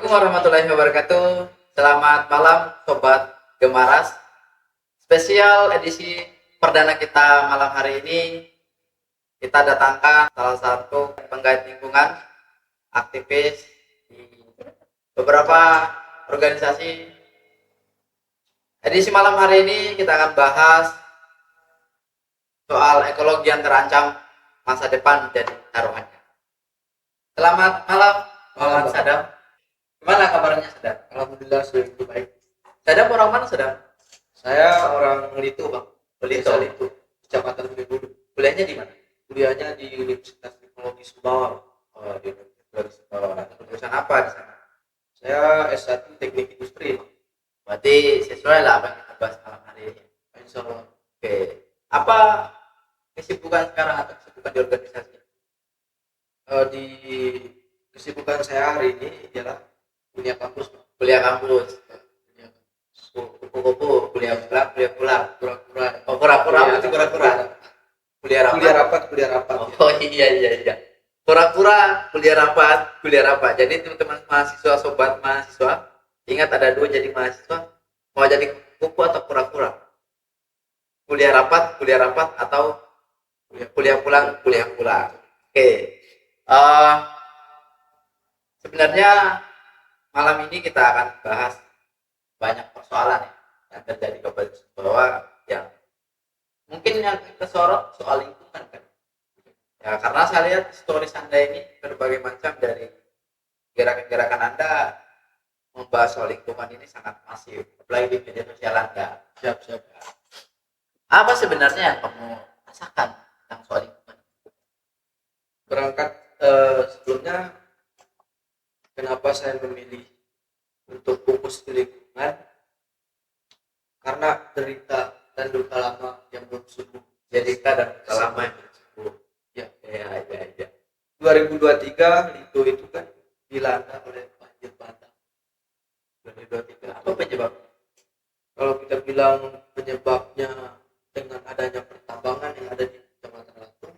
Assalamualaikum warahmatullahi wabarakatuh. Selamat malam Sobat Gemaras. Spesial edisi perdana kita malam hari ini, kita datangkan salah satu penggiat lingkungan, aktivis di beberapa organisasi. Edisi malam hari ini kita akan bahas soal ekologi yang terancam, masa depan jadi taruhannya. Selamat malam, Muhammad Sadam. Gimana kabarnya, Sadam? Alhamdulillah sudah baik. Sadam orang mana, Sadam? Saya orang Litu, Bang. Pelito. Litu, Kecamatan Bulu. Kuliahnya di mana? Kuliahnya di Universitas Teknologi Sumbawa. Oh, di Universitas Sumbawa. Jurusan apa di sana? Saya S1 Teknik Industri, Bang. Berarti sesuai lah apa yang kita bahas malam hari ini. Insya Allah. Oke. Apa kesibukan sekarang atau kesibukan di organisasi? Di kesibukan saya hari ini ialah kuliah kampus, Bang. Kuliah kampus. Kupu-kupu, kuliah pulang. Pura-pura. Oh, pura-pura apa itu pura-pura? Kuliah rapat. Kuliah rapat. Oh iya. Pura-pura kuliah rapat. Jadi teman-teman mahasiswa, sobat mahasiswa, ingat ada dua jadi mahasiswa, mau jadi kupu atau pura-pura. Kuliah rapat atau kuliah pulang. Oke. Sebenarnya malam ini kita akan bahas banyak persoalan yang terjadi di Kabupaten Sumbawa, yang mungkin yang kita sorot soal lingkungan kan. Ya, karena saya lihat stories Anda ini berbagai macam, dari gerakan-gerakan Anda membahas soal lingkungan ini sangat masif, apalagi di media sosial Anda. Siap. Apa sebenarnya yang kamu rasakan tentang soal lingkungan? Berangkat sebelumnya, kenapa saya memilih untuk fokus di lingkungan? Karena derita dan duka lama yang belum sembuh. Derita dan duka lama yang belum sembuh. Ya. 2023 Litu itu kan dilanda oleh banjir bandang. 2023 apa penyebab? Kalau kita bilang penyebabnya dengan adanya pertambangan yang ada di Kecamatan Latung,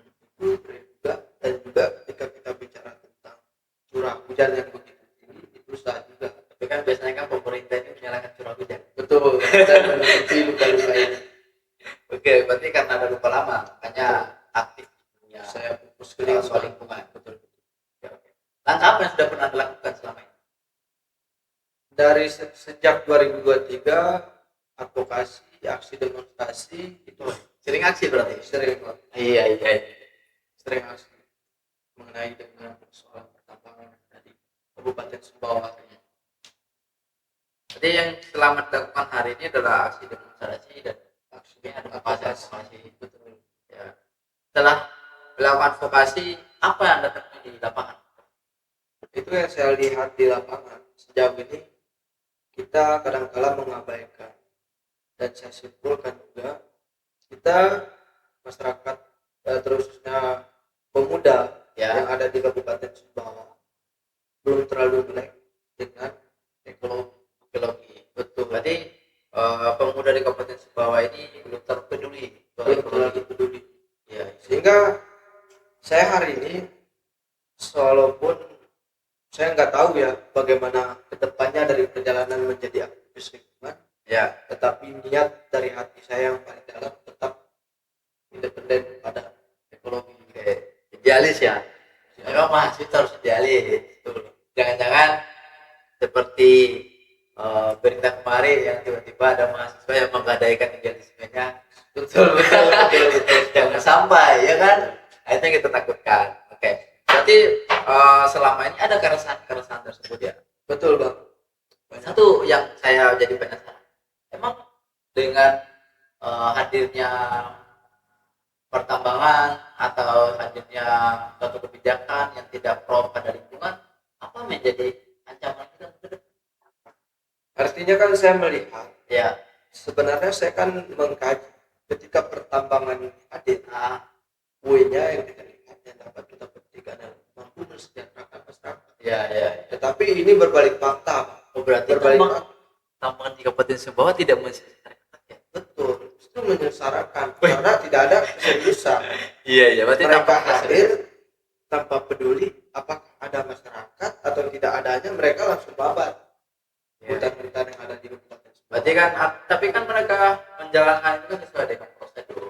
itu juga ketika kita bicara tentang curah hujan yang begitu tinggi, itu sah juga. Tapi kan biasanya kan pemerintah ini menyalahkan curah hujan. Betul, dan menutupi luka-luka ini. Oke, berarti karena ada luka lama, makanya aktif punya Saya fokus ke soal lingkungan. Betul. Oke. Langkah apa yang sudah pernah dilakukan selama ini? Dari sejak 2023, advokasi, aksi demonstrasi itu Sering aksi berarti? sering Iya. aksi mengenai dengan persoalan pertambangan di Kabupaten Sumbawa. Jadi yang selama dilakukan hari ini adalah aksi demonstrasi dan Aksinya advokasi. Betul. Ya. Setelah melakukan advokasi, apa yang Anda temui di lapangan? itu yang saya lihat di lapangan sejauh ini, kita kadang-kala mengabaikan, dan saya simpulkan juga kita masyarakat, terusnya pemuda yang ada di Kabupaten Sumbawa belum terlalu melek dengan ekologi. Betul. Berarti pemuda di Kabupaten Sumbawa ini belum terpeduli soal ekologi. peduli. Ya. Sehingga saya hari ini, walaupun saya nggak tahu ya bagaimana kedepannya dari perjalanan menjadi aktivis lingkungan, Ya. tetapi niat dari hati saya yang paling dalam tetap independen pada ekologi. Idealis ya. Memang mahasiswa harus idealis. Betul. Jangan-jangan seperti berita kemarin yang tiba-tiba ada mahasiswa yang menggadaikan idealismenya. Betul. Jangan sampai, ya kan? Itu yang kita takutkan. Oke. Berarti selama ini ada keresahan tersebut ya. Betul, Bang. Satu yang saya jadi penasaran, emang dengan hadirnya pertambangan atau hadirnya suatu kebijakan yang tidak pro pada lingkungan, apa menjadi ancaman kita ke depan? Artinya kan saya melihat, Ya. sebenarnya saya kan mengkaji ketika pertambangan hadir, poinnya yang kita lihat yang dapat kita petik adalah mampu mensejahterakan masyarakat. Ya. Tetapi ini berbalik fakta, Pak. Oh, berarti Berbalik memang fakta. tambangan di Kabupaten Sumbawa tidak mensejahterakan rakyat. Betul, itu menyesarakan karena tidak ada keseriusan. Iya. Berarti Mereka tampak hadir tanpa peduli apakah ada masyarakat atau tidak tidak adanya mereka langsung babat Ya. hutan-hutan yang ada di Kabupaten Sumbawa. Berarti kan, tapi kan mereka menjalankan itu kan sesuai dengan prosedur,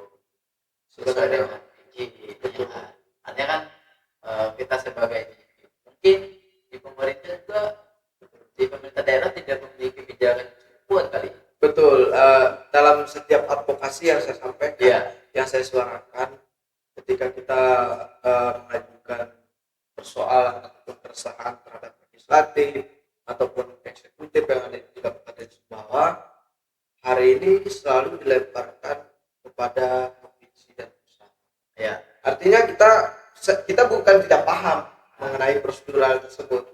sesuai dengan izin. Betul. Ya. Artinya kan kita sebagai mungkin di pemerintah juga, di pemerintah daerah tidak memiliki kebijakan yang kuat kali. Betul, dalam setiap advokasi yang saya sampaikan, Iya. yang saya suarakan ketika kita mengajukan persoalan ataupun keresahan terhadap legislatif ataupun eksekutif yang ada di Kabupaten Sumbawa, hari ini selalu dilemparkan kepada provinsi dan pusat. Ya. Artinya kita bukan tidak paham mengenai prosedural tersebut,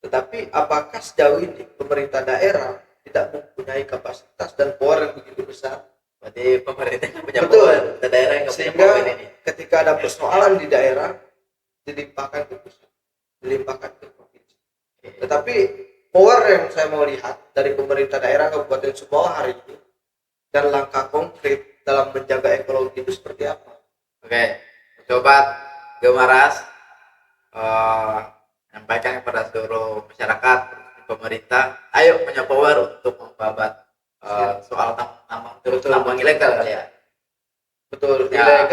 tetapi apakah sejauh ini pemerintah daerah tidak mempunyai kapasitas dan power yang begitu besar? Berarti pemerintah yang punya Betul. power, pemerintah daerah yang punya Sehingga power ini. ketika ada persoalan di daerah dilimpahkan ke pusat, dilimpahkan ke provinsi. Tetapi power yang saya mau lihat dari pemerintah daerah Kabupaten Sumbawa hari ini dan langkah konkret dalam menjaga ekologi itu seperti apa? Oke, sobat Gemaras, sampaikan kepada seluruh masyarakat, pemerintah, ayo punya power untuk membabat soal tambang ilegal kali ya. Betul, Ya.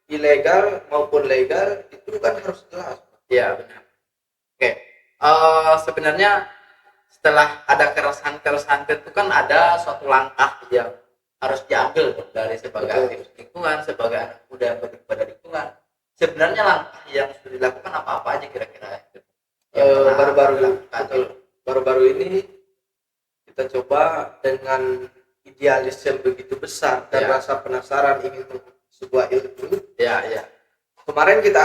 ilegal maupun legal itu kan harus jelas. Iya benar. Oke, sebenarnya setelah ada keresahan itu kan ada suatu langkah yang harus diambil dari sebagai Betul. aktivis lingkungan, sebagai anak muda yang peduli pada lingkungan. Sebenarnya langkah yang sudah dilakukan apa aja kira-kira? Yang Baru-baru dilakukan. betul. Baru-baru ini kita coba dengan idealis yang begitu besar dan Ya. rasa penasaran ingin sebuah ilmu. Ya, ya. Kemarin kita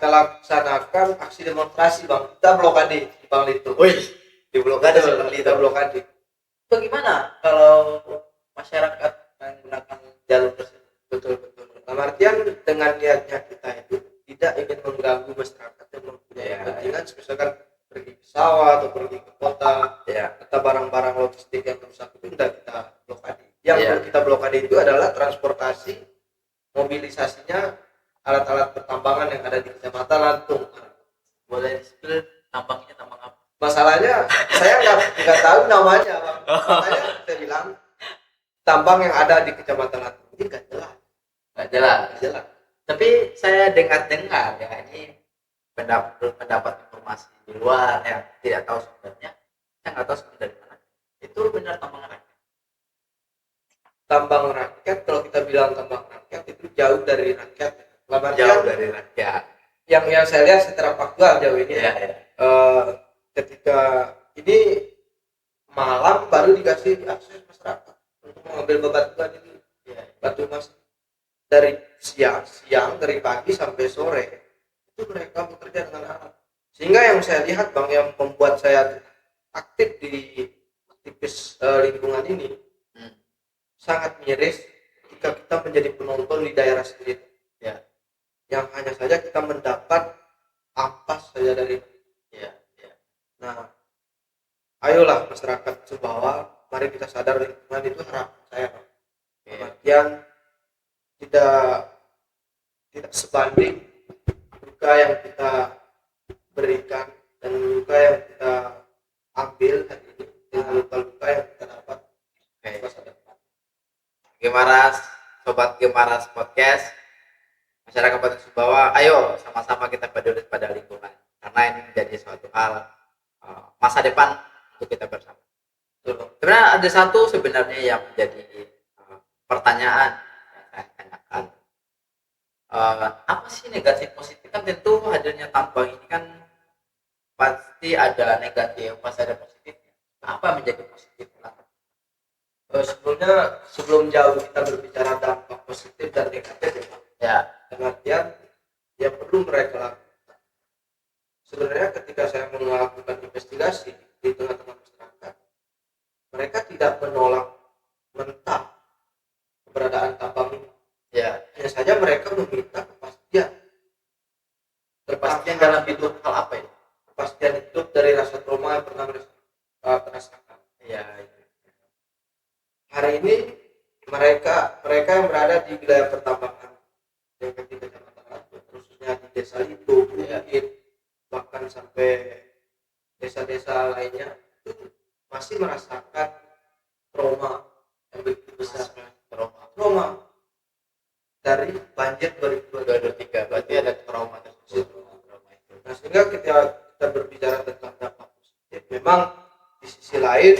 laksanakan aksi demonstrasi, Bang. Kita blokade di Bang Litu. Wih, di blokade Betul, seperti kita itu. blokade. Bagaimana kalau masyarakat menggunakan jalur tersebut? Betul. Dalam artian dengan niatnya kita itu tidak ingin mengganggu masyarakat yang mempunyai Ya. kepentingan, misalkan pergi ke sawah atau pergi ke kota, Ya, atau barang-barang logistik yang rusak itu sudah kita blokade. Yang Ya. perlu kita blokade itu adalah transportasi, mobilisasinya alat-alat pertambangan yang ada di Kecamatan Lantung. boleh di-spill tambangnya tambang apa? Masalahnya saya nggak tahu namanya, Bang. Makanya saya bilang tambang yang ada di Kecamatan Lantung ini nggak jelas. Nggak jelas. Tapi saya dengar ya, ini pendapat informasi di luar yang tidak tahu sebenarnya, saya nggak tahu sebenarnya dari mana. Itu benar tambang rakyat. Tambang rakyat, kalau kita bilang tambang rakyat itu jauh dari rakyat. Dalam artian Jauh dari rakyat. yang saya lihat secara faktual jauh ini Ya. ketika ini malam baru dikasih akses masyarakat untuk mengambil bebatuan ini, Ya. batu emas dari siang dari pagi sampai sore itu mereka bekerja dengan alat. Sehingga yang saya lihat, Bang, yang membuat saya aktif di aktivis lingkungan ini sangat miris ketika kita menjadi penonton di daerah sendiri. Ya. Yang hanya saja kita mendapat ampas saja dari. Ya. Nah, ayolah masyarakat Sumbawa, mari kita sadar lingkungan itu harapan saya, Bang. Kemudian tidak sebanding luka yang kita berikan dan luka yang kita ambil hari ini dengan luka-luka yang kita dapat di masa depan. Gemaras, sobat Gemaras podcast, masyarakat Kabupaten Sumbawa, ayo sama-sama kita peduli pada lingkungan, karena ini menjadi suatu hal masa depan untuk kita bersama. Sebenarnya ada satu sebenarnya yang menjadi pertanyaan yang saya tanyakan, apa sih negatif positif? Kan tentu hadirnya tambang ini kan pasti ada negatif, pasti ada positifnya. Apa menjadi positif? Sebelumnya sebelum jauh kita berbicara dampak positif dan negatif Ya, dalam artian yang perlu mereka lakukan. Sebenarnya ketika saya melakukan investigasi di tengah-tengah masyarakat, mereka tidak menolak mentah keberadaan tambang ini. ya. Hanya saja mereka meminta kepastian. Kepastian dalam hidup hal apa ya? Kepastian hidup dari rasa trauma yang pernah mereka rasakan. Ya. Hari ini mereka yang berada di wilayah pertambangan yang di Kecamatan Lantung, khususnya di Desa Litu, Bukit, bahkan sampai desa-desa lainnya itu masih merasakan trauma yang begitu besar, trauma dari banjir 2023. 2023 berarti ada trauma tersebut. Trauma itu. Nah, sehingga ketika kita berbicara tentang dampak positif, memang di sisi lain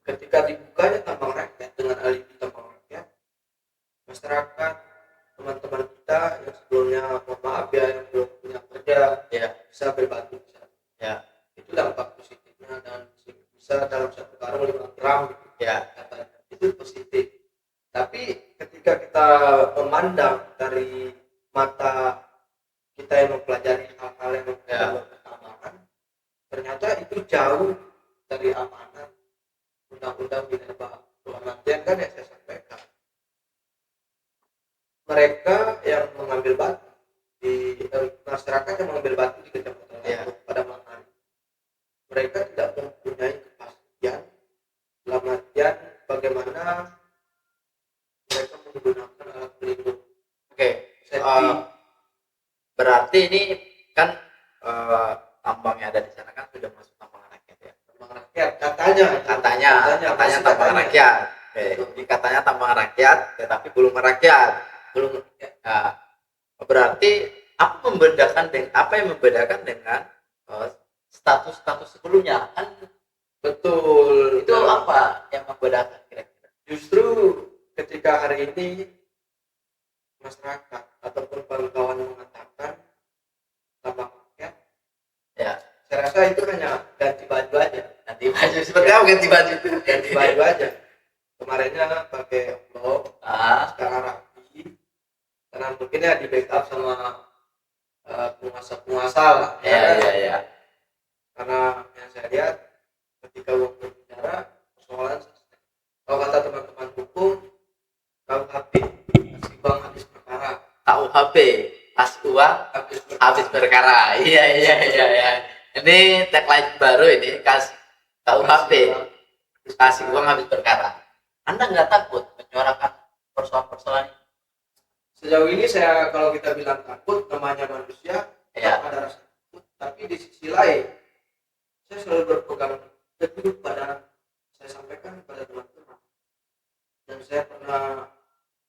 ketika dibukanya tambang rakyat dengan alibi tambang rakyat, masyarakat, teman-teman kita yang sebelumnya mohon maaf ya yang belum punya kerja Ya, bisa berbantu di sana. ya, Itu dampak positifnya, dan bisa dalam satu karung 5 gram gitu, ya, katanya. Itu positif. Tapi ketika kita memandang dari mata kita yang mempelajari hal-hal yang memperlukan pertambangan, ternyata itu jauh dari amanat undang-undang minerba. Dalam artian kan yang saya sampaikan, mereka yang mengambil batu di masyarakat yang mengambil batu di kecamatan Lampung pada malam hari, mereka tidak mempunyai kepastian dalam artian bagaimana mereka menggunakan alat pelindung oke. safety. Berarti ini kan tambang yang ada di sana kan sudah masuk tambang rakyat ya. Tambang rakyat katanya Katanya tambang rakyat. Oke, ini katanya tambang rakyat, tetapi belum merakyat. belum. Nah, berarti apa yang membedakan dengan status-status sebelumnya? Kan Betul, itu apa yang membedakan kira-kira? justru ketika hari ini masyarakat ataupun kawan-kawan mengatakan tambang rakyat, Ya, saya rasa itu hanya ganti baju aja. ganti baju seperti apa ganti baju itu? Ganti baju aja. Kemarinnya pakai blok, sekarang rapi, karena mungkin ya di backup sama penguasa-penguasa lah. Ya. Karena yang saya lihat ketika waktu bicara persoalan, kalau kata teman-teman hukum, KUHP kasih uang habis perkara, KUHP pas uang habis perkara. Iya. Ini tagline baru ini, kasih KUHP kasih uang habis perkara. Anda nggak takut menyuarakan persoalan-persoalan ini? Sejauh ini saya, kalau kita bilang takut, namanya manusia ada rasa takut, tapi di sisi lain saya selalu berpegang teguh pada, saya sampaikan kepada teman-teman, dan saya pernah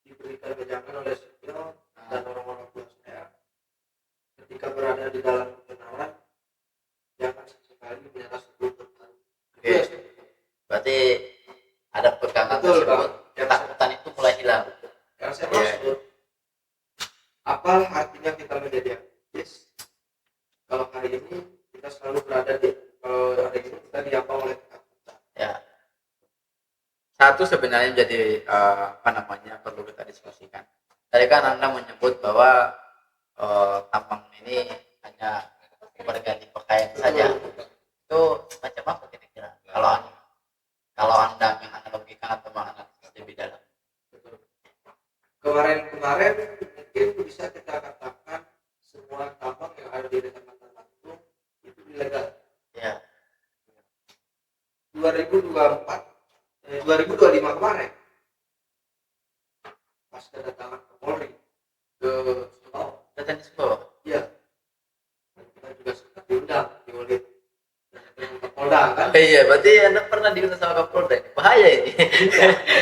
diberikan wejangan oleh senior dan orang-orang tua saya ketika berada di dalam kebenaran, jangan sesekali menyerah sebelum bertarung. Oke. Berarti ada pegangan Betul, tersebut, Bang. ketakutan itu mulai hilang. Yang saya maksud, apa artinya kita menjadi aktivis kalau hari ini kita selalu berada di, kalau hari ini kita diapang oleh ketakutan. Ya. Satu sebenarnya jadi perlu kita diskusikan. Tadi kan Anda menyebut bahwa tambang ini hanya berganti pakaian saja. Itu macam apa kira-kira? Kalau Anda menganalogikan atau menganalisis lebih dalam. Kemarin mungkin bisa kita katakan semua tambang yang ada di Kecamatan Lampung itu ilegal. Ya. 2025 kemarin pas kedatangan Kapolri ke Solo, Datang di sekolah. iya, dan kita juga sempat diundang oleh Kapolda kan. Iya, berarti Anda pernah diundang sama Kapolda. Bahaya ini.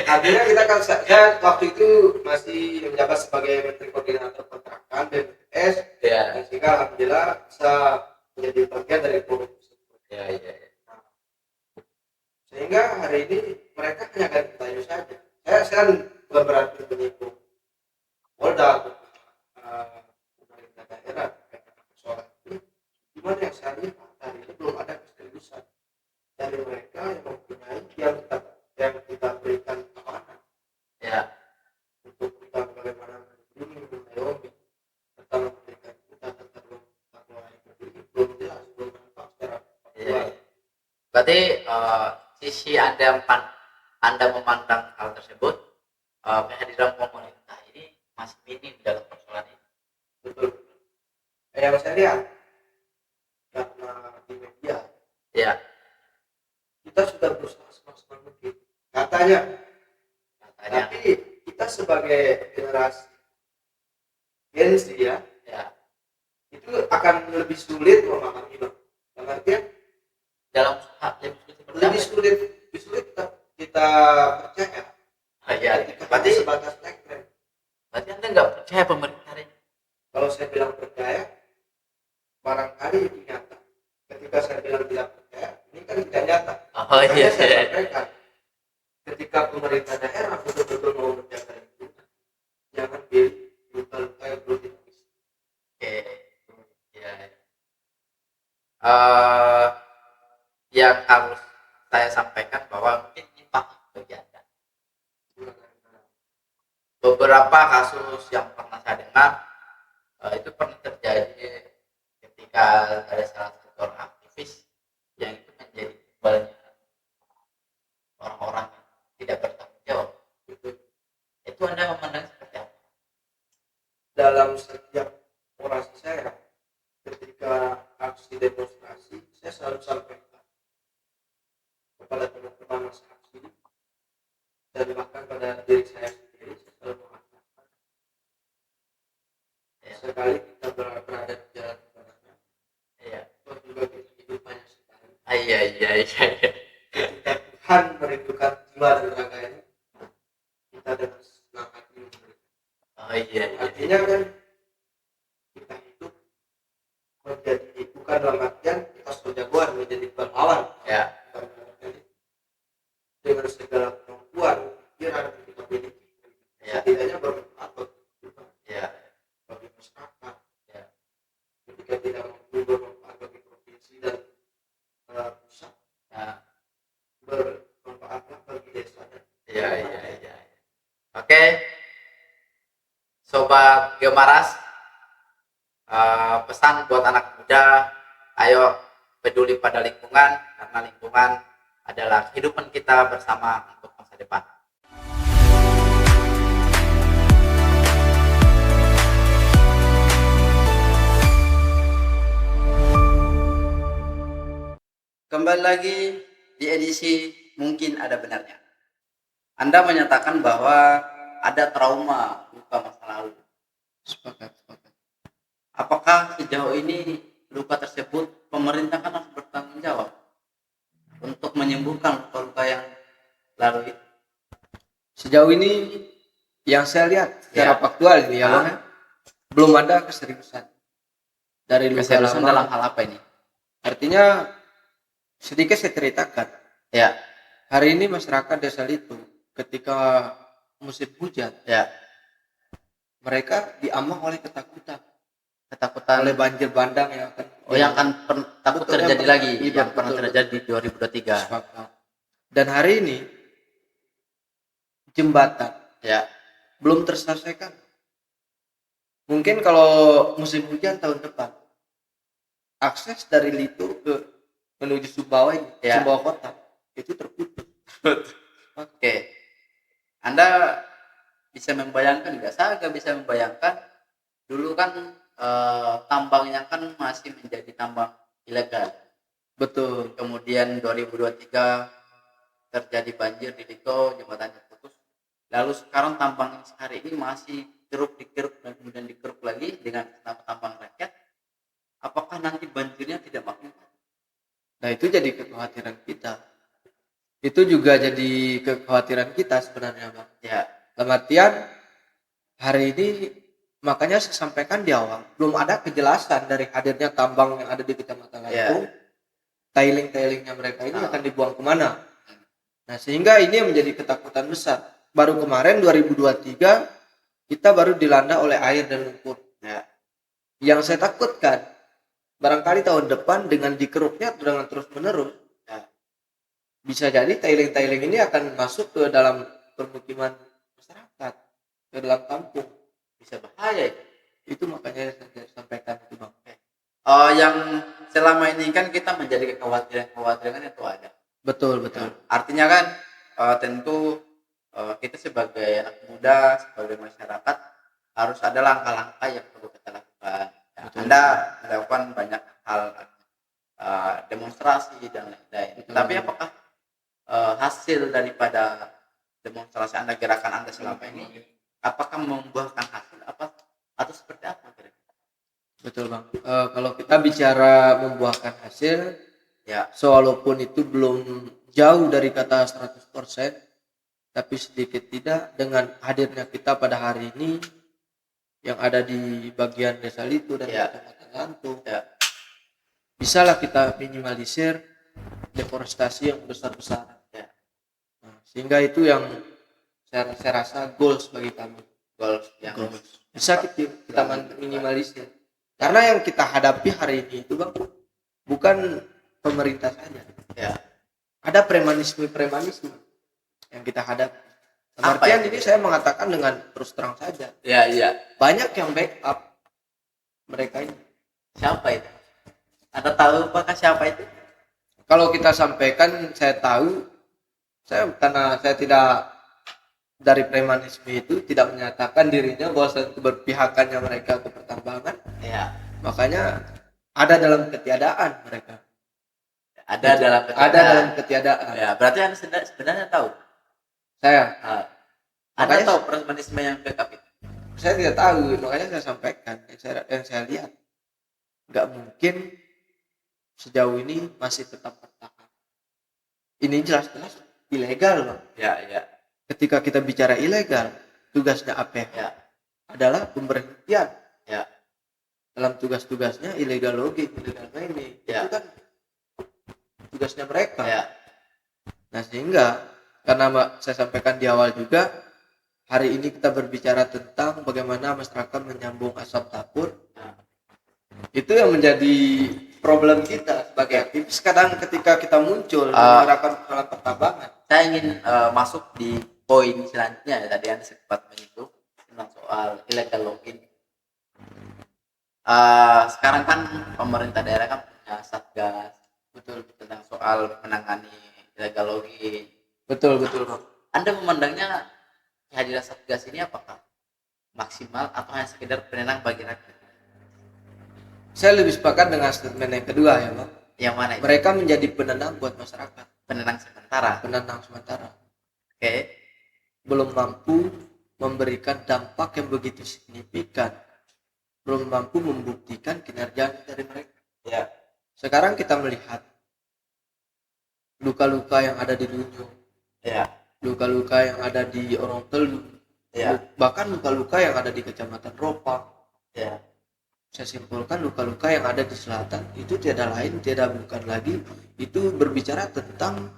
Akhirnya kita kan, saya waktu itu masih menjabat sebagai Menteri Koordinator Kontrakan BPS, Ya. sehingga alhamdulillah bisa menjadi bagian dari forum tersebut. Ya. Sehingga hari ini mereka hanya ganti baju saja. Saya bukan berarti menyinggung Polda atau pemerintah daerah persoalan ini. Cuman yang saya lihat hari ini belum ada keseriusan dari mereka yang mempunyai yang kita berikan amanah. Ya. Untuk kita bagaimana melindungi, mengayomi, tentang memberikan kita tentang fatwa ini belum jelas, belum nampak secara faktual. Berarti sisi Anda memandang hal tersebut, kehadiran pemerintah ini masih minim dalam persoalan ini. Betul. Yang saya lihat karena di media, Ya. kita sudah berusaha semaksimal mungkin. Katanya. Tapi kita sebagai generasi Gen Z ya, Ya. itu akan lebih sulit memahami, Bang. dalam artian dalam hal yang seperti lebih apa? sulit kita percaya Iya, ketika berarti hanya sebatas klaim. berarti Anda nggak percaya pemerintah ini? Kalau saya bilang percaya, barangkali itu nyata. Ketika saya bilang tidak percaya, ini kan tidak nyata. Oh Makanya iya, saya iya. sampaikan, ketika pemerintah daerah betul-betul mau menjaga lingkungan, jangan pilih luka-luka yang belum ditepis. Oke, ya. Eh, yang harus saya sampaikan bahwa mungkin ini paham bagi Anda. Beberapa kasus yang pernah saya dengar itu pernah terjadi ketika ada salah satu orang aktivis yang itu menjadi tubalnya orang-orang yang tidak bertanggung jawab. Itu Anda memandang seperti apa? Dalam setiap orasi saya, ketika aksi demonstrasi, saya selalu sampaikan kepada teman-teman masa aksi dan bahkan pada diri saya sendiri, saya selalu mengatakan sekali kita berada di jalan kebenaran, Iya. Tuhan juga beri kehidupannya sekali. Iya, iya, iya, iya. Ketika Tuhan merindukan jiwa dan raga ini, kita dengan senang hati memberikan. Oh iya, iya. Artinya kan kita hidup menjadi bukan dalam artian kita sudah jagoan menjadi pahlawan. Ya. Dengan segala kemampuan pikiran yang kita miliki, Ya. setidaknya bermanfaat bagi kita, Ya. bagi masyarakat. Ya. Ketika tidak mampu bermanfaat bagi provinsi dan pusat, Nah, bermanfaatlah bagi desa dan iya, iya, iya. Oke, Sobat Gemaras, pesan buat anak muda, ayo peduli pada lingkungan, karena lingkungan adalah kehidupan kita bersama untuk masa depan. Kembali lagi di edisi Mungkin Ada Benarnya. Anda menyatakan bahwa ada trauma luka masa lalu. sepakat. Apakah sejauh ini luka tersebut pemerintah kan harus bertanggung jawab untuk menyembuhkan luka-luka yang lalu itu? Sejauh ini yang saya lihat secara faktual ini ya, Bang, belum ada keseriusan dari luka Keseriusan lama. dalam hal apa ini? Artinya sedikit saya ceritakan. Ya, Hari ini masyarakat desa Litu ketika musim hujan, ya, mereka diambang oleh ketakutan ketakutan oleh banjir bandang yang akan yang akan takut Betul, terjadi yang lagi, betul, yang pernah betul. terjadi di 2023. Sepakat. Dan hari ini jembatan Ya, belum terselesaikan. Mungkin kalau musim hujan tahun depan akses dari Litu ke menuju Sumbawa ini, Ya. Sumbawa kota itu terputus. oke. Anda bisa membayangkan nggak? Saya nggak bisa membayangkan. Dulu kan tambangnya kan masih menjadi tambang ilegal. Betul. Kemudian 2023 terjadi banjir di Liko, jembatannya putus. Lalu sekarang tambang hari ini masih dikeruk dan kemudian dikeruk lagi dengan tambang rakyat. Apakah nanti banjirnya tidak makin? Nah, itu jadi kekhawatiran kita. Itu juga jadi kekhawatiran kita sebenarnya, Bang. Ya, Dalam artian hari ini makanya saya sampaikan di awal, belum ada kejelasan dari hadirnya tambang yang ada di Kecamatan Lampung. Tailing-tailingnya mereka ini akan dibuang kemana? Nah, sehingga ini yang menjadi ketakutan besar. Baru kemarin 2023 kita baru dilanda oleh air dan lumpur. ya, Yang saya takutkan barangkali tahun depan dengan dikeruknya dengan terus menerus, bisa jadi tailing-tailing ini akan masuk ke dalam permukiman masyarakat, ke dalam kampung. bisa bahaya itu. Itu makanya saya sampaikan itu, Bang. Yang selama ini kan kita menjadi kekhawatiran itu ada. Betul. Artinya kan tentu kita sebagai anak muda, sebagai masyarakat harus ada langkah-langkah yang perlu kita lakukan. Ya, Anda melakukan banyak hal, demonstrasi dan lain-lain. Tapi apakah hasil daripada demonstrasi Anda, gerakan Anda selama ini, apakah membuahkan hasil apa atau seperti apa kira-kira? Betul bang. Kalau kita bicara membuahkan hasil, Ya, walaupun itu belum jauh dari kata 100%, tapi sedikit tidak dengan hadirnya kita pada hari ini yang ada di bagian desa Litu dan Ya. Kecamatan Lantung, Ya. bisalah kita minimalisir deforestasi yang besar-besaran. Ya. Nah, sehingga itu yang saya rasa goals bagi kami. goals yang Bisa kita minimalisir. Karena yang kita hadapi hari ini itu bang bukan pemerintah saja. Ya. Ada premanisme yang kita hadapi. Apa Artian itu? ini saya mengatakan dengan terus terang saja. Ya, iya. Banyak yang backup mereka ini. Siapa itu? Anda tahu apakah siapa itu? Kalau kita sampaikan, saya tahu, karena saya tidak dari premanisme itu tidak menyatakan dirinya bahwa keberpihakannya mereka ke pertambangan, Ya. makanya ada dalam ketiadaan mereka. Ada dalam Ada dalam ketiadaan. Ya, berarti Anda sebenarnya tahu. Saya Anda Makanya- tahu premanisme yang backup itu? saya tidak tahu, makanya saya sampaikan yang saya lihat nggak mungkin sejauh ini masih tetap bertahan. Ini jelas-jelas ilegal loh. Ya, ya. Ketika kita bicara ilegal, tugasnya APH Ya. adalah pemberhentian. Ya. Dalam tugas-tugasnya illegal logging, illegal mining, Ya. itu kan tugasnya mereka. Ya. Nah sehingga karena saya sampaikan di awal juga, hari ini kita berbicara tentang bagaimana masyarakat menyambung asap dapur. Itu yang menjadi problem kita sebagai aktivis. Kadang ketika kita muncul menyuarakan persoalan pertambangan, Saya ingin masuk di poin selanjutnya ya. Tadi Anda sempat menyinggung tentang soal illegal logging. Sekarang kan pemerintah daerah kan punya satgas betul tentang soal menangani illegal logging. betul Bang. Anda memandangnya kehadiran satgas ini apakah maksimal atau hanya sekedar penenang bagi rakyat? Saya lebih sepakat dengan statement yang kedua ya Bang. Yang mana itu? Mereka menjadi penenang buat masyarakat, Penenang sementara. penenang sementara. Oke. Belum mampu memberikan dampak yang begitu signifikan, belum mampu membuktikan kinerja dari mereka. Ya. Sekarang kita melihat luka-luka yang ada di Lunjung, Ya. luka-luka yang ada di Orontelu, Ya. bahkan luka-luka yang ada di Kecamatan Ropang. Ya. Saya simpulkan luka-luka yang ada di selatan itu tiada lain, tiada bukan lagi itu berbicara tentang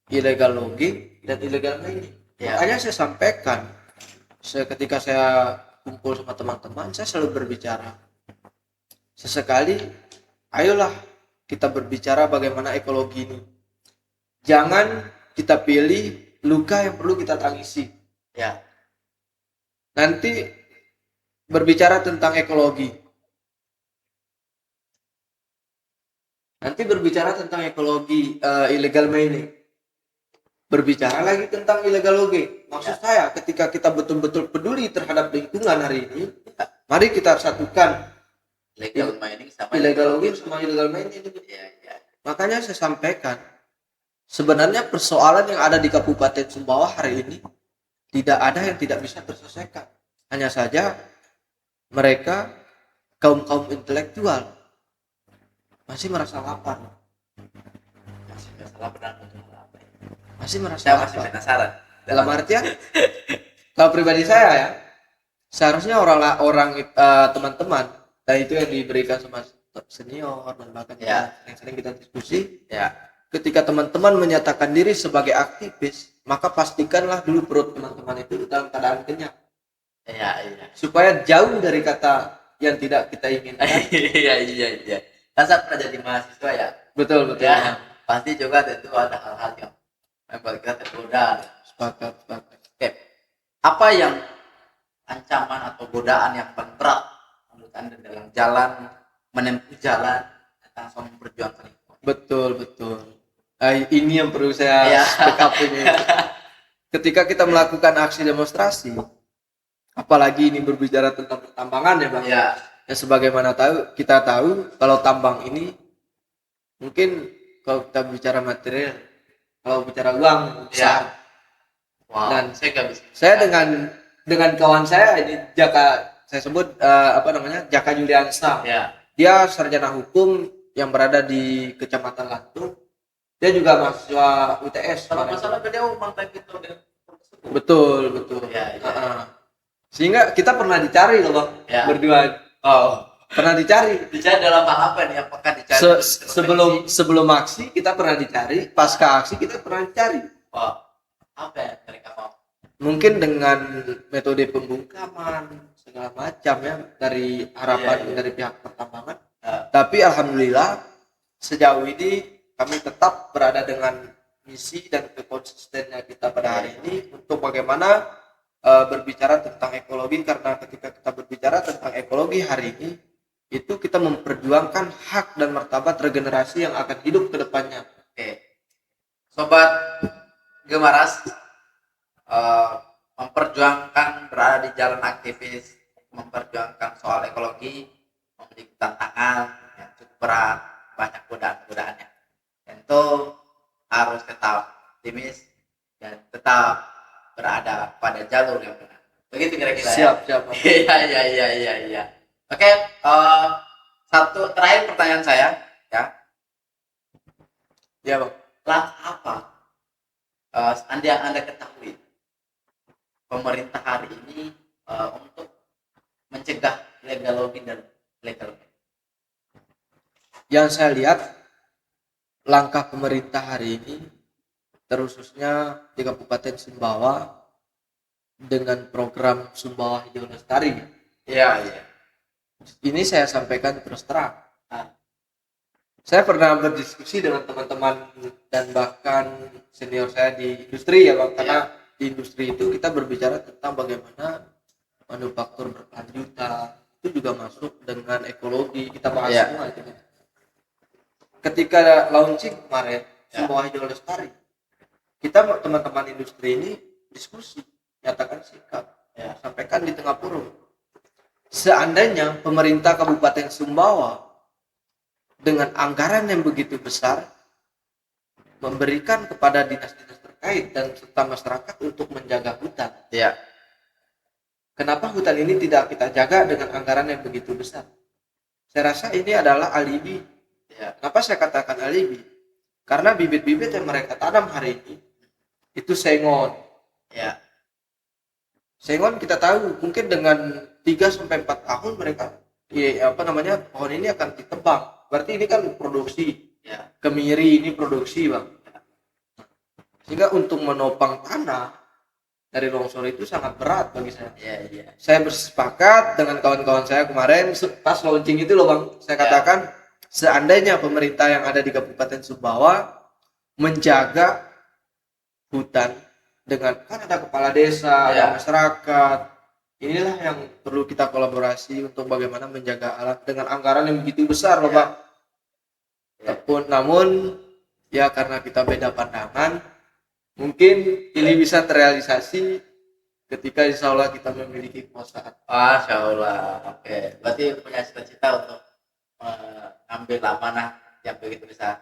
illegal logging dan illegal mining. Ya. Makanya saya sampaikan, ketika saya kumpul sama teman-teman, saya selalu berbicara, sesekali ayolah kita berbicara bagaimana ekologi ini. Jangan kita pilih luka yang perlu kita tangisi. Ya. Nanti berbicara tentang ekologi. Nanti berbicara tentang ekologi illegal mining. Berbicara lagi tentang illegal logging. Maksud saya ketika kita betul-betul peduli terhadap lingkungan hari ini, mari kita satukan Illegal mining sama illegal logging sama illegal mining. Ya, ya. Makanya saya sampaikan, sebenarnya persoalan yang ada di Kabupaten Sumbawa hari ini tidak ada yang tidak bisa terselesaikan. Hanya saja mereka kaum intelektual masih merasa lapar. Masih masalah benar betul apa ya? Masih merasa Saya masih lapar. penasaran. Dalam artian, kalau pribadi saya ya, seharusnya orang teman-teman, dan itu yang diberikan sama senior dan bahkan Ya. yang sering kita diskusi. Ya. Ketika teman-teman menyatakan diri sebagai aktivis, maka pastikanlah dulu perut teman-teman itu dalam keadaan kenyang, Ya, iya. supaya jauh dari kata yang tidak kita inginkan. Iya, iya, iya. Kan saya pernah jadi mahasiswa ya. Betul. Ya, pasti juga tentu ada hal-hal yang membuat kita tergoda. Sepakat. Oke. Apa yang ancaman atau godaan yang paling berat menurut Anda dalam jalan menempuh jalan tentang soal memperjuangkan lingkungan? Betul. Ini yang perlu saya Ya. backup ini. Ketika kita melakukan aksi demonstrasi, apalagi ini berbicara tentang pertambangan ya Bang. Ya. Ya sebagaimana kita tahu kalau tambang ini mungkin kalau kita bicara material, kalau bicara uang besar. Wow. Dan saya nggak bisa. saya dengan kawan saya ini Jaka saya sebut Jaka Juliansa. Ya. Dia sarjana hukum yang berada di Kecamatan Lantung. Dia juga mahasiswa UTS. Kalau masalah beliau mantan gitu dan Betul. Ya, ya. Sehingga kita pernah dicari loh, Bang, Ya. berdua. Oh, Pernah dicari. dicari dalam hal apa nih? Apakah dicari Sebelum aksi kita pernah dicari, pasca aksi kita pernah dicari. Oh, apa ya mereka mau? Mungkin dengan metode pembungkaman segala macam ya dari harapan Iya. dari pihak pertambangan. Ya. Tapi alhamdulillah sejauh ini kami tetap berada dengan misi dan kekonsistennya kita pada hari ini untuk bagaimana berbicara tentang ekologi, karena ketika kita berbicara tentang ekologi hari ini itu kita memperjuangkan hak dan martabat regenerasi yang akan hidup ke depannya. Oke. Sobat Gemaras, memperjuangkan berada di jalan aktivis, memperjuangkan soal ekologi memiliki tantangan yang cukup berat, banyak godaan-godaannya. Tentu harus tetap optimis dan tetap berada pada jalur yang benar. Begitu kira-kira ya. Siap. Iya. Oke, satu terakhir pertanyaan saya ya. Ya, Bang. Langkah apa yang anda ketahui pemerintah hari ini untuk mencegah illegal logging dan legal mining? Yang saya lihat langkah pemerintah hari ini terkhususnya di Kabupaten Sumbawa dengan program Sumbawa Hijau Lestari. Iya. Ini saya sampaikan terus terang. Ah. Saya pernah berdiskusi dengan teman-teman dan bahkan senior saya di industri ya, Bang, karena di industri itu kita berbicara tentang bagaimana manufaktur berkelanjutan itu juga masuk dengan ekologi, kita bahas semua itu. Ketika launching kemarin Sumbawa Hijau Lestari, kita teman-teman industri ini diskusi, nyatakan sikap, sampaikan di tengah forum. Seandainya pemerintah Kabupaten Sumbawa dengan anggaran yang begitu besar memberikan kepada dinas-dinas terkait dan serta masyarakat untuk menjaga hutan. Ya. Kenapa hutan ini tidak kita jaga dengan anggaran yang begitu besar? Saya rasa ini adalah alibi. Ya. Kenapa saya katakan alibi? Karena bibit-bibit yang mereka tanam hari ini itu sengon. Ya. Sengon kita tahu mungkin dengan 3-4 tahun mereka pohon ini akan ditebang. Berarti ini kan produksi. Ya. Kemiri ini produksi, Bang. Sehingga untuk menopang tanah dari longsor itu sangat berat bagi saya. Iya. Saya bersepakat dengan kawan-kawan saya kemarin pas launching itu loh, Bang. Saya katakan seandainya pemerintah yang ada di Kabupaten Sumbawa menjaga hutan dengan kan ada kepala desa, ada masyarakat. Inilah yang perlu kita kolaborasi untuk bagaimana menjaga alam dengan anggaran yang begitu besar loh, Bang. Namun ya karena kita beda pandangan, mungkin ini bisa terrealisasi ketika insya Allah kita memiliki kekuasaan. Masya Allah. Oke. Berarti punya cita-cita untuk mengambil amanah yang begitu besar.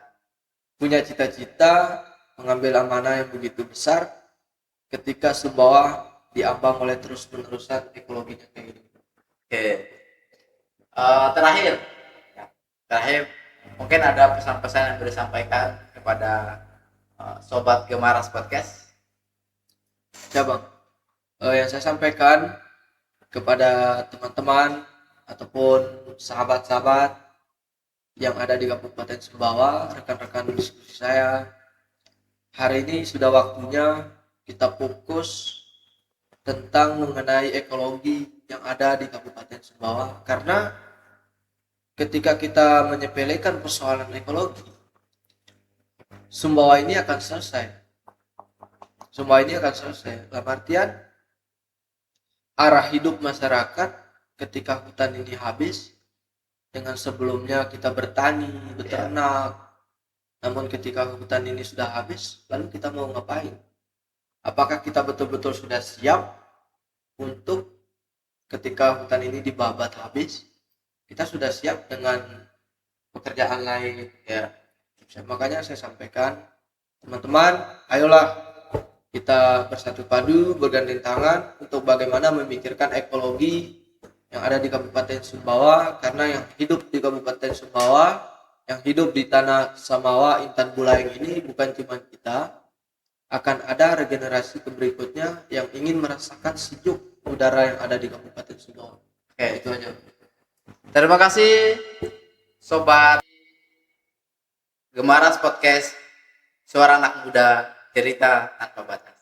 Punya cita-cita mengambil amanah yang begitu besar ketika Sumbawa diambang oleh terus-menerusan ekologinya kayak gini. Oke. Terakhir mungkin ada pesan-pesan yang boleh disampaikan kepada Sobat Gemaras Podcast. Ya, Bang. Yang saya sampaikan kepada teman-teman ataupun sahabat-sahabat yang ada di Kabupaten Sumbawa, rekan-rekan diskusi saya, hari ini sudah waktunya kita fokus tentang mengenai ekologi yang ada di Kabupaten Sumbawa, karena ketika kita menyepelekan persoalan ekologi, Sumbawa ini akan selesai. Dalam artian arah hidup masyarakat ketika hutan ini habis, dengan sebelumnya kita bertani, beternak, namun ketika hutan ini sudah habis, lalu kita mau ngapain? Apakah kita betul-betul sudah siap untuk ketika hutan ini dibabat habis, kita sudah siap dengan pekerjaan lain? Makanya saya sampaikan, teman-teman, ayolah kita bersatu padu, bergandeng tangan untuk bagaimana memikirkan ekologi yang ada di Kabupaten Sumbawa, karena yang hidup di Kabupaten Sumbawa, yang hidup di tanah Samawa Intan Buleleng ini bukan cuma kita, akan ada regenerasi berikutnya yang ingin merasakan sejuk udara yang ada di Kabupaten Sumbawa. Oke, Itu aja. terima kasih sobat Gemaras Podcast, suara anak muda, cerita tanpa batas.